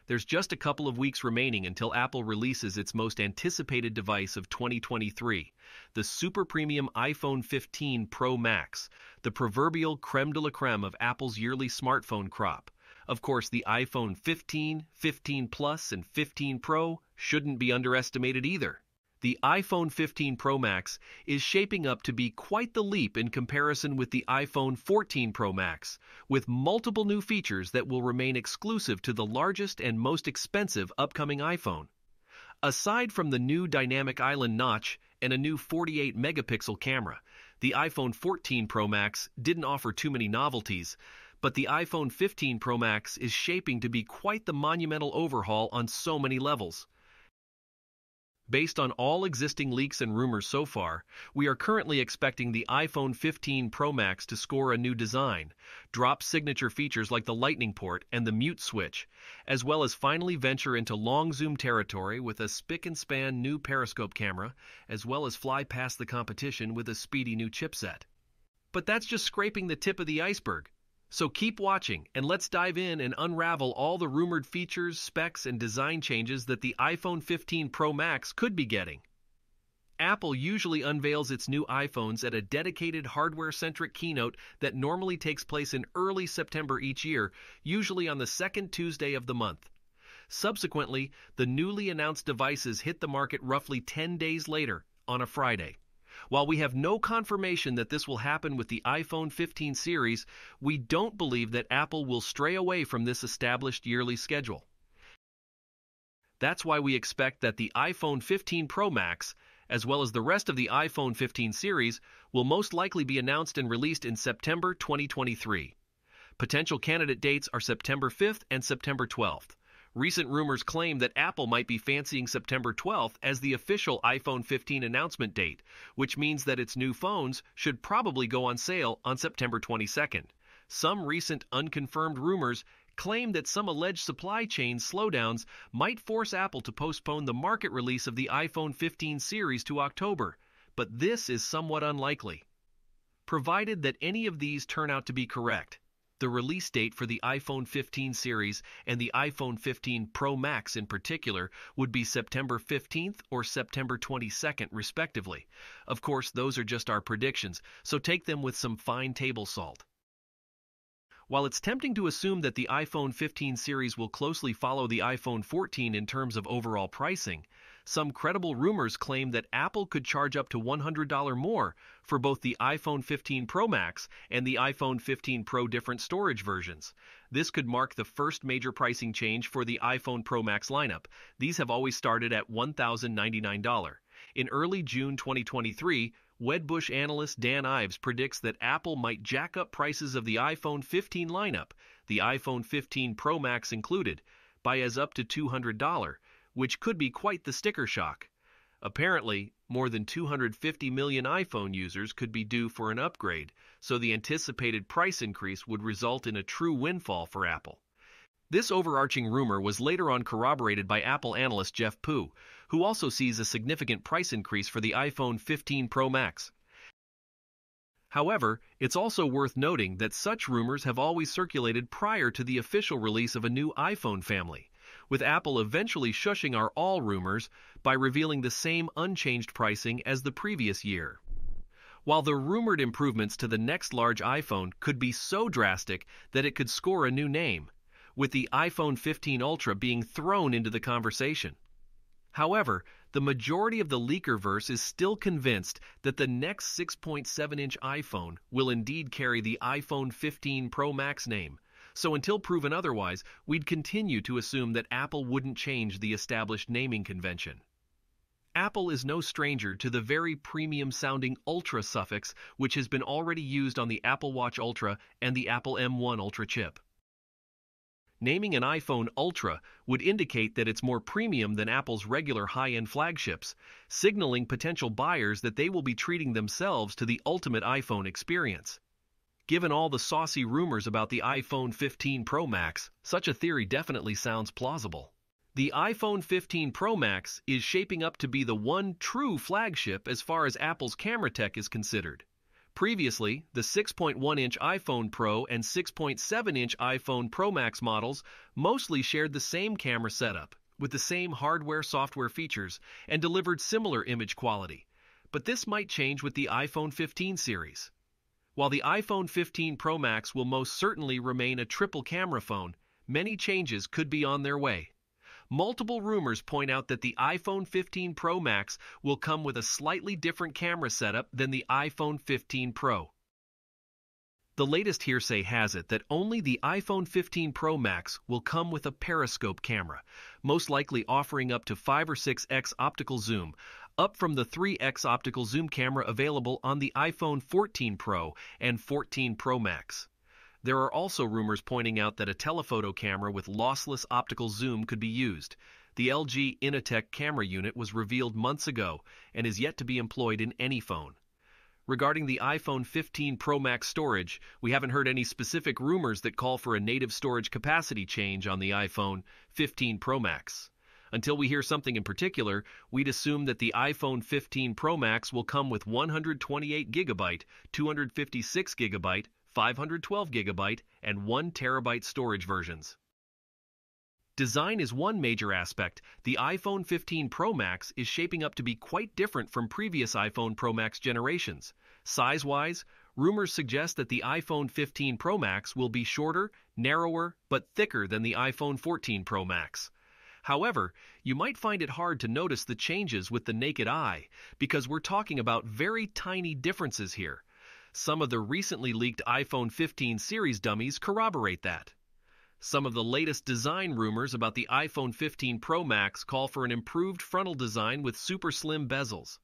There's just a couple of weeks remaining until Apple releases its most anticipated device of 2023, the super premium iPhone 15 Pro Max, the proverbial creme de la creme of Apple's yearly smartphone crop. Of course, the iPhone 15, 15 Plus, and 15 Pro shouldn't be underestimated either. The iPhone 15 Pro Max is shaping up to be quite the leap in comparison with the iPhone 14 Pro Max, with multiple new features that will remain exclusive to the largest and most expensive upcoming iPhone. Aside from the new dynamic island notch and a new 48-megapixel camera, the iPhone 14 Pro Max didn't offer too many novelties, but the iPhone 15 Pro Max is shaping to be quite the monumental overhaul on so many levels. Based on all existing leaks and rumors so far, we are currently expecting the iPhone 15 Pro Max to score a new design, drop signature features like the Lightning port and the mute switch, as well as finally venture into long zoom territory with a spick-and-span new periscope camera, as well as fly past the competition with a speedy new chipset. But that's just scraping the tip of the iceberg. So keep watching, and let's dive in and unravel all the rumored features, specs, and design changes that the iPhone 15 Pro Max could be getting. Apple usually unveils its new iPhones at a dedicated hardware-centric keynote that normally takes place in early September each year, usually on the second Tuesday of the month. Subsequently, the newly announced devices hit the market roughly 10 days later, on a Friday. While we have no confirmation that this will happen with the iPhone 15 series, we don't believe that Apple will stray away from this established yearly schedule. That's why we expect that the iPhone 15 Pro Max, as well as the rest of the iPhone 15 series, will most likely be announced and released in September 2023. Potential candidate dates are September 5th and September 12th. Recent rumors claim that Apple might be fancying September 12th as the official iPhone 15 announcement date, which means that its new phones should probably go on sale on September 22nd. Some recent unconfirmed rumors claim that some alleged supply chain slowdowns might force Apple to postpone the market release of the iPhone 15 series to October, but this is somewhat unlikely. Provided that any of these turn out to be correct, the release date for the iPhone 15 series and the iPhone 15 Pro Max in particular would be September 15th or September 22nd, respectively. Of course, those are just our predictions, so take them with some fine table salt. While it's tempting to assume that the iPhone 15 series will closely follow the iPhone 14 in terms of overall pricing, some credible rumors claim that Apple could charge up to $100 more for both the iPhone 15 Pro Max and the iPhone 15 Pro different storage versions. This could mark the first major pricing change for the iPhone Pro Max lineup. These have always started at $1,099. In early June 2023, Wedbush analyst Dan Ives predicts that Apple might jack up prices of the iPhone 15 lineup, the iPhone 15 Pro Max included, by as up to $200, which could be quite the sticker shock. Apparently, more than 250 million iPhone users could be due for an upgrade, so the anticipated price increase would result in a true windfall for Apple. This overarching rumor was later on corroborated by Apple analyst Jeff Pu, who also sees a significant price increase for the iPhone 15 Pro Max. However, it's also worth noting that such rumors have always circulated prior to the official release of a new iPhone family, with Apple eventually shushing our all rumors by revealing the same unchanged pricing as the previous year. While the rumored improvements to the next large iPhone could be so drastic that it could score a new name, with the iPhone 15 Ultra being thrown into the conversation. However, the majority of the leakerverse is still convinced that the next 6.7-inch iPhone will indeed carry the iPhone 15 Pro Max name. So until proven otherwise, we'd continue to assume that Apple wouldn't change the established naming convention. Apple is no stranger to the very premium-sounding Ultra suffix, which has been already used on the Apple Watch Ultra and the Apple M1 Ultra chip. Naming an iPhone Ultra would indicate that it's more premium than Apple's regular high-end flagships, signaling potential buyers that they will be treating themselves to the ultimate iPhone experience. Given all the saucy rumors about the iPhone 15 Pro Max, such a theory definitely sounds plausible. The iPhone 15 Pro Max is shaping up to be the one true flagship as far as Apple's camera tech is considered. Previously, the 6.1-inch iPhone Pro and 6.7-inch iPhone Pro Max models mostly shared the same camera setup, with the same hardware-software features, and delivered similar image quality. But this might change with the iPhone 15 series. While the iPhone 15 Pro Max will most certainly remain a triple-camera phone, many changes could be on their way. Multiple rumors point out that the iPhone 15 Pro Max will come with a slightly different camera setup than the iPhone 15 Pro. The latest hearsay has it that only the iPhone 15 Pro Max will come with a periscope camera, most likely offering up to 5 or 6x optical zoom, up from the 3x optical zoom camera available on the iPhone 14 Pro and 14 Pro Max. There are also rumors pointing out that a telephoto camera with lossless optical zoom could be used. The LG Innotek camera unit was revealed months ago and is yet to be employed in any phone. Regarding the iPhone 15 Pro Max storage, we haven't heard any specific rumors that call for a native storage capacity change on the iPhone 15 Pro Max. Until we hear something in particular, we'd assume that the iPhone 15 Pro Max will come with 128GB, 256GB, 512GB, and 1TB storage versions. Design is one major aspect. The iPhone 15 Pro Max is shaping up to be quite different from previous iPhone Pro Max generations. Size-wise, rumors suggest that the iPhone 15 Pro Max will be shorter, narrower, but thicker than the iPhone 14 Pro Max. However, you might find it hard to notice the changes with the naked eye, because we're talking about very tiny differences here. Some of the recently leaked iPhone 15 series dummies corroborate that. Some of the latest design rumors about the iPhone 15 Pro Max call for an improved frontal design with super slim bezels.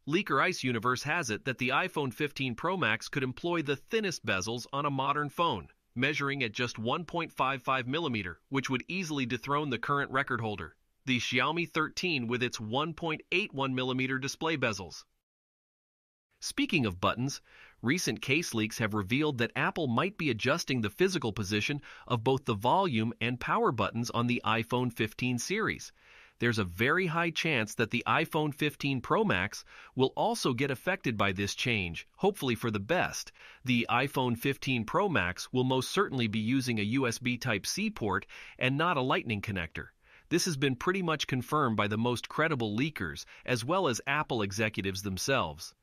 Leaker Ice Universe has it that the iPhone 15 Pro Max could employ the thinnest bezels on a modern phone, measuring at just 1.55mm, which would easily dethrone the current record holder, the Xiaomi 13 with its 1.81mm display bezels. Speaking of buttons, recent case leaks have revealed that Apple might be adjusting the physical position of both the volume and power buttons on the iPhone 15 series. There's a very high chance that the iPhone 15 Pro Max will also get affected by this change, hopefully for the best. The iPhone 15 Pro Max will most certainly be using a USB Type-C port and not a Lightning connector. This has been pretty much confirmed by the most credible leakers, as well as Apple executives themselves.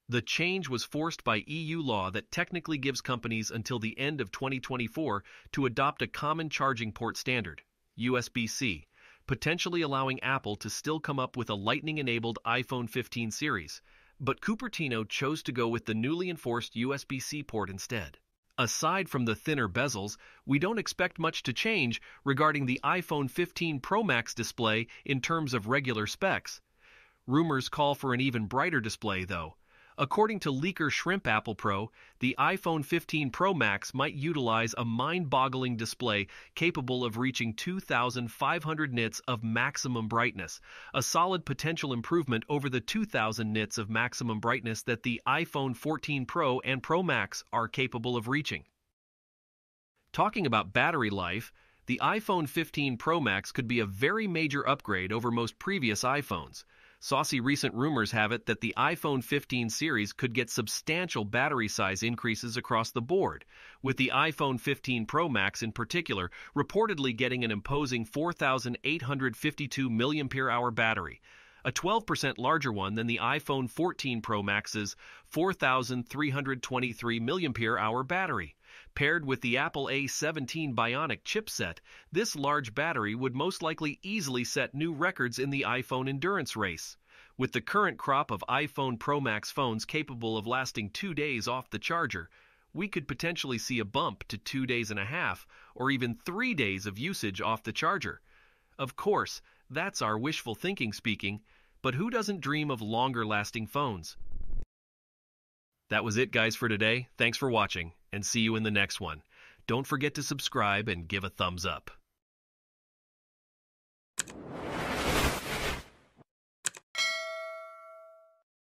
The change was forced by EU law that technically gives companies until the end of 2024 to adopt a common charging port standard, USB-C, potentially allowing Apple to still come up with a Lightning-enabled iPhone 15 series, but Cupertino chose to go with the newly enforced USB-C port instead. Aside from the thinner bezels, we don't expect much to change regarding the iPhone 15 Pro Max display in terms of regular specs. Rumors call for an even brighter display, though. According to leaker Shrimp Apple Pro, the iPhone 15 Pro Max might utilize a mind-boggling display capable of reaching 2,500 nits of maximum brightness, a solid potential improvement over the 2,000 nits of maximum brightness that the iPhone 14 Pro and Pro Max are capable of reaching. Talking about battery life, the iPhone 15 Pro Max could be a very major upgrade over most previous iPhones. Saucy recent rumors have it that the iPhone 15 series could get substantial battery size increases across the board, with the iPhone 15 Pro Max in particular reportedly getting an imposing 4,852 mAh battery, a 12% larger one than the iPhone 14 Pro Max's 4,323 mAh battery. Paired with the Apple A17 Bionic chipset, this large battery would most likely easily set new records in the iPhone endurance race. With the current crop of iPhone Pro Max phones capable of lasting 2 days off the charger, we could potentially see a bump to 2.5 days or even 3 days of usage off the charger. Of course, that's our wishful thinking speaking, but who doesn't dream of longer-lasting phones? That was it, guys, for today. Thanks for watching, and see you in the next one. Don't forget to subscribe and give a thumbs up.